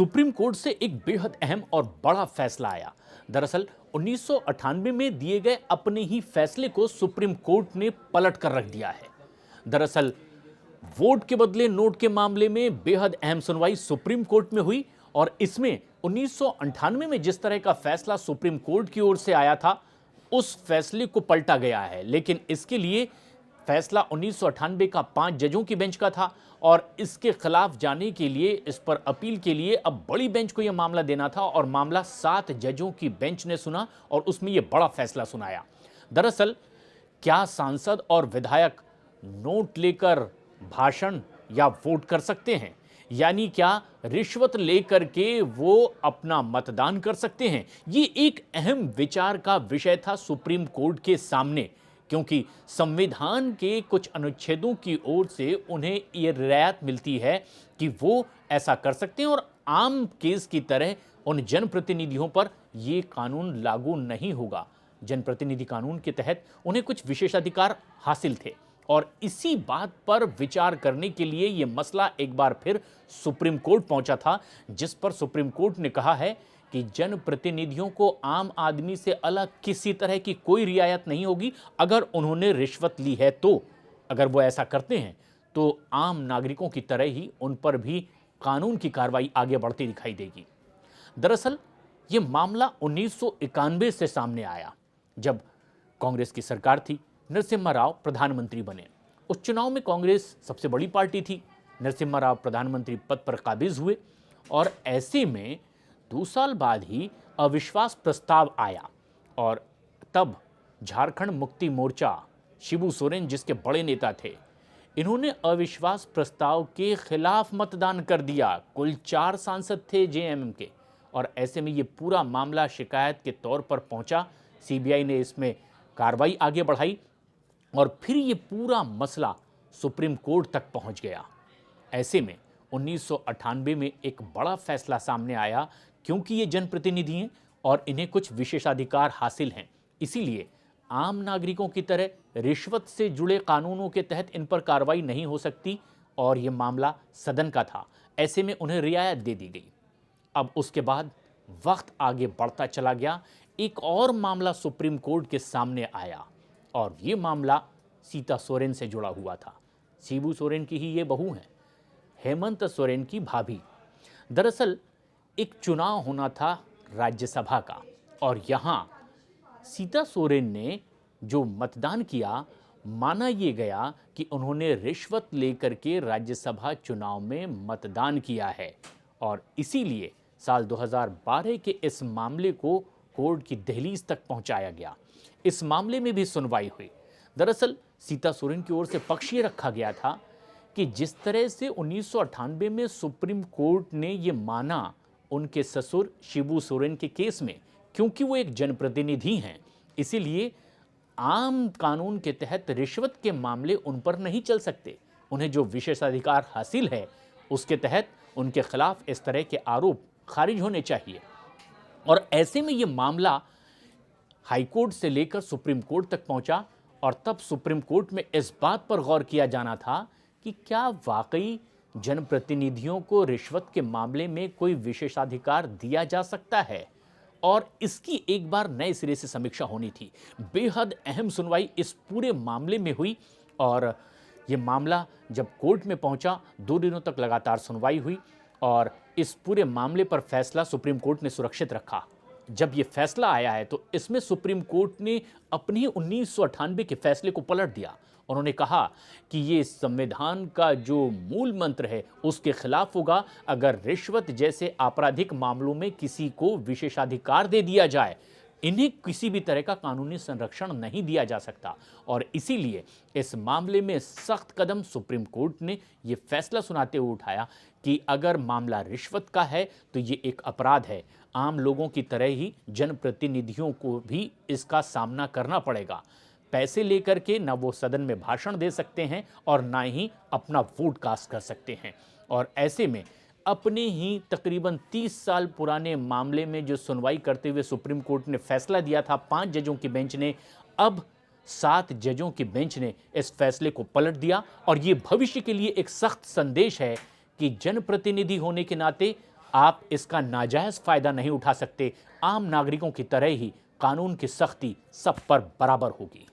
Supreme court से एक बेहद अहम और बड़ा फैसला आया। दरअसल 1998 में दिए गए अपने ही फैसले को सुप्रीम कोर्ट ने पलट कर रख दिया है। दरअसल वोट के बदले नोट के मामले में बेहद अहम सुनवाई सुप्रीम कोर्ट में हुई और इसमें 1998 में जिस तरह का फैसला सुप्रीम कोर्ट की ओर से आया था उस फैसले को पलटा गया है। लेकिन इसके लिए फैसला 1998 का 5 जजों की बेंच का था और इसके खिलाफ जाने के लिए, इस पर अपील के लिए अब बड़ी बेंच को यह मामला देना था और मामला 7 जजों की बेंच ने सुना और उसमें यह बड़ा फैसला सुनाया। दरअसल क्या सांसद और विधायक नोट लेकर भाषण या वोट कर सकते हैं, यानी क्या रिश्वत लेकर के वो अपना मतदान कर सकते हैं? ये एक अहम विचार का विषय था सुप्रीम कोर्ट के सामने, क्योंकि संविधान के कुछ अनुच्छेदों की ओर से उन्हें ये रियायत मिलती है कि वो ऐसा कर सकते हैं और आम केस की तरह उन जनप्रतिनिधियों पर ये कानून लागू नहीं होगा। जनप्रतिनिधि कानून के तहत उन्हें कुछ विशेषाधिकार हासिल थे और इसी बात पर विचार करने के लिए ये मसला एक बार फिर सुप्रीम कोर्ट पहुंचा था, जिस पर सुप्रीम कोर्ट ने कहा है कि जनप्रतिनिधियों को आम आदमी से अलग किसी तरह की कोई रियायत नहीं होगी। अगर उन्होंने रिश्वत ली है तो अगर वो ऐसा करते हैं तो आम नागरिकों की तरह ही उन पर भी कानून की कार्रवाई आगे बढ़ती दिखाई देगी। दरअसल ये मामला 1991 से सामने आया जब कांग्रेस की सरकार थी। नरसिम्हा राव प्रधानमंत्री बने। उस चुनाव में कांग्रेस सबसे बड़ी पार्टी थी। नरसिम्हा राव प्रधानमंत्री पद पर काबिज हुए और ऐसे में 2 साल बाद ही अविश्वास प्रस्ताव आया और तब झारखंड मुक्ति मोर्चा, शिबू सोरेन जिसके बड़े नेता थे, इन्होंने अविश्वास प्रस्ताव के खिलाफ मतदान कर दिया। कुल 4 सांसद थे जेएमएम के और ऐसे में ये पूरा मामला शिकायत के तौर पर पहुंचा। सीबीआई ने इसमें कार्रवाई आगे बढ़ाई और फिर ये पूरा मसला सुप्रीम कोर्ट तक पहुंच गया। ऐसे में 1998 में एक बड़ा फैसला सामने आया, क्योंकि ये जनप्रतिनिधि हैं और इन्हें कुछ विशेषाधिकार हासिल हैं, इसीलिए आम नागरिकों की तरह रिश्वत से जुड़े कानूनों के तहत इन पर कार्रवाई नहीं हो सकती और ये मामला सदन का था। ऐसे में उन्हें रियायत दे दी गई। अब उसके बाद वक्त आगे बढ़ता चला गया। एक और मामला सुप्रीम कोर्ट के सामने आया और ये मामला सीता सोरेन से जुड़ा हुआ था। शिबू सोरेन की ही ये बहू हैं, हेमंत सोरेन की भाभी। दरअसल एक चुनाव होना था राज्यसभा का और यहाँ सीता सोरेन ने जो मतदान किया, माना ये गया कि उन्होंने रिश्वत लेकर के राज्यसभा चुनाव में मतदान किया है और इसीलिए साल 2012 के इस मामले को कोर्ट की दहलीज तक पहुंचाया गया। इस मामले में भी सुनवाई हुई। दरअसल सीता सोरेन की ओर से पक्ष ये रखा गया था कि जिस तरह से 1998 में सुप्रीम कोर्ट ने ये माना उनके ससुर शिबू सोरेन के केस में, क्योंकि वो एक जनप्रतिनिधि हैं, इसीलिए आम कानून के तहत रिश्वत के मामले उन पर नहीं चल सकते। उन्हें जो विशेषाधिकार हासिल है उसके तहत उनके खिलाफ इस तरह के आरोप खारिज होने चाहिए। और ऐसे में ये मामला हाईकोर्ट से लेकर सुप्रीम कोर्ट तक पहुंचा और तब सुप्रीम कोर्ट में इस बात पर गौर किया जाना था कि क्या वाकई जनप्रतिनिधियों को रिश्वत के मामले में कोई विशेषाधिकार दिया जा सकता है, और इसकी एक बार नए सिरे से समीक्षा होनी थी। बेहद अहम सुनवाई इस पूरे मामले में हुई और ये मामला जब कोर्ट में पहुंचा 2 दिनों तक लगातार सुनवाई हुई और इस पूरे मामले पर फैसला सुप्रीम कोर्ट ने सुरक्षित रखा। जब ये फैसला आया है तो इसमें सुप्रीम कोर्ट ने अपने 1998 के फैसले को पलट दिया। उन्होंने कहा कि ये संविधान का जो मूल मंत्र है उसके खिलाफ होगा अगर रिश्वत जैसे आपराधिक मामलों में किसी को विशेषाधिकार दे दिया जाए। इन्हें किसी भी तरह का कानूनी संरक्षण नहीं दिया जा सकता और इसीलिए इस मामले में सख्त कदम सुप्रीम कोर्ट ने ये फैसला सुनाते हुए उठाया कि अगर मामला रिश्वत का है तो ये एक अपराध है। आम लोगों की तरह ही जनप्रतिनिधियों को भी इसका सामना करना पड़ेगा। पैसे लेकर के ना वो सदन में भाषण दे सकते हैं और ना ही अपना वोट कास्ट कर सकते हैं। और ऐसे में अपने ही तकरीबन 30 साल पुराने मामले में जो सुनवाई करते हुए सुप्रीम कोर्ट ने फैसला दिया था 5 जजों की बेंच ने, अब 7 जजों की बेंच ने इस फैसले को पलट दिया और ये भविष्य के लिए एक सख्त संदेश है कि जनप्रतिनिधि होने के नाते आप इसका नाजायज फायदा नहीं उठा सकते। आम नागरिकों की तरह ही कानून की सख्ती सब पर बराबर होगी।